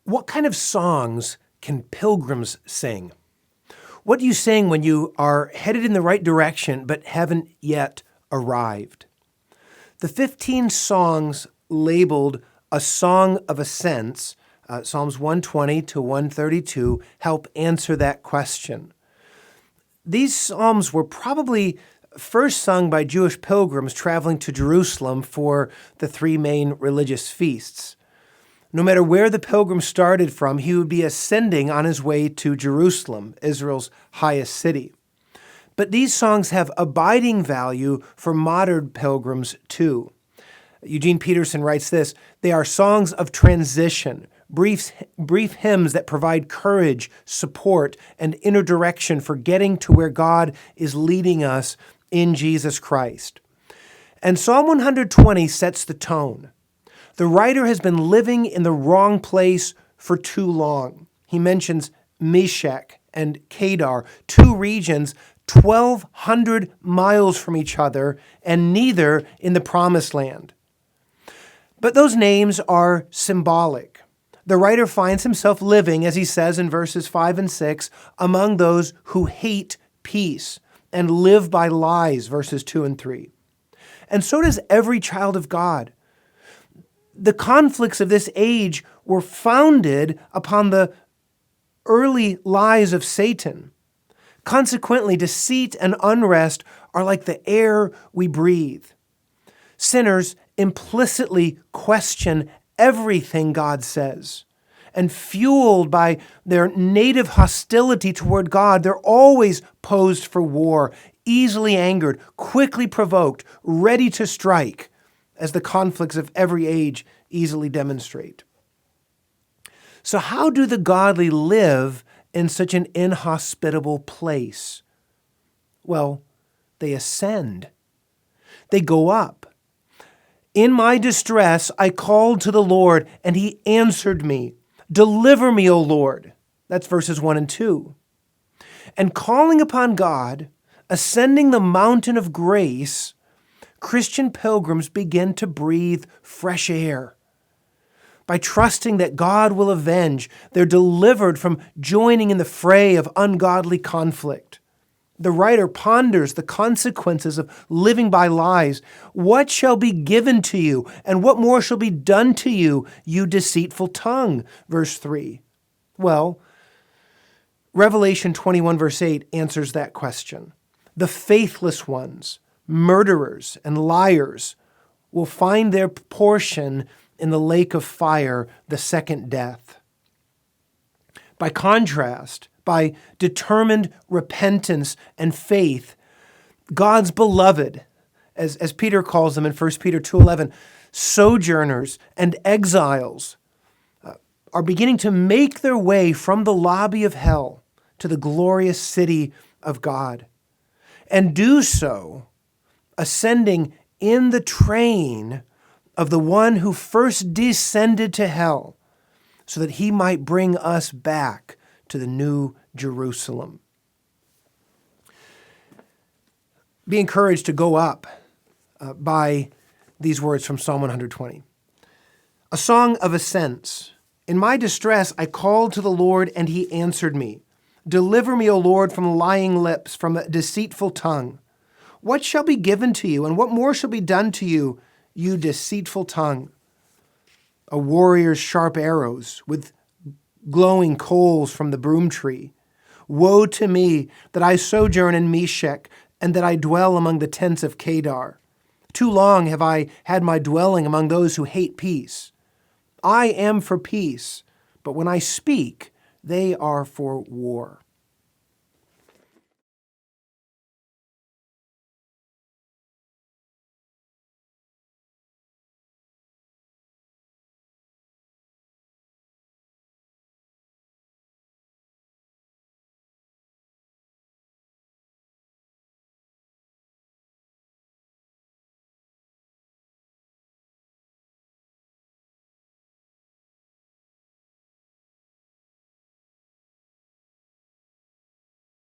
What kind of songs can pilgrims sing? What do you sing when you are headed in the right direction but haven't yet arrived? The 15 songs labeled a Song of Ascents, Psalms 120 to 132, help answer that question. These psalms were probably first sung by Jewish pilgrims traveling to Jerusalem for the three main religious feasts. No matter where the pilgrim started from, he would be ascending on his way to Jerusalem, Israel's highest city. But these songs have abiding value for modern pilgrims too. Eugene Peterson writes this: they are songs of transition, brief hymns that provide courage, support, and inner direction for getting to where God is leading us in Jesus Christ. And Psalm 120 sets the tone. The writer has been living in the wrong place for too long. He mentions Meshech and Kedar, two regions 1,200 miles from each other, and neither in the Promised Land. But those names are symbolic. The writer finds himself living, as he says in verses 5 and 6, among those who hate peace and live by lies, verses 2 and 3. And so does every child of God. The conflicts of this age were founded upon the early lies of Satan. Consequently, deceit and unrest are like the air we breathe. Sinners implicitly question everything God says. And fueled by their native hostility toward God, they're always posed for war, easily angered, quickly provoked, ready to strike, as the conflicts of every age easily demonstrate. So how do the godly live in such an inhospitable place? Well, they ascend. They go up. In my distress, I called to the Lord, and he answered me. Deliver me, O Lord. That's verses 1 and 2. And calling upon God, ascending the mountain of grace, Christian pilgrims begin to breathe fresh air. By trusting that God will avenge, they're delivered from joining in the fray of ungodly conflict. The writer ponders the consequences of living by lies. What shall be given to you, and what more shall be done to you, you deceitful tongue? Verse 3. Well, Revelation 21, verse 8 answers that question. The faithless ones, murderers and liars, will find their portion in the lake of fire, the second death. By contrast, by determined repentance and faith, God's beloved, as Peter calls them in 1 Peter 2:11, sojourners and exiles are beginning to make their way from the lobby of hell to the glorious city of God, and do so ascending in the train of the one who first descended to hell, so that he might bring us back to the new Jerusalem. Be encouraged to go up by these words from Psalm 120. A Song of Ascents. In my distress, I called to the Lord, and he answered me. Deliver me, O Lord, from lying lips, from a deceitful tongue. What shall be given to you, and what more shall be done to you, you deceitful tongue? A warrior's sharp arrows with glowing coals from the broom tree. Woe to me that I sojourn in Meshech, and that I dwell among the tents of Kedar. Too long have I had my dwelling among those who hate peace. I am for peace, but when I speak, they are for war.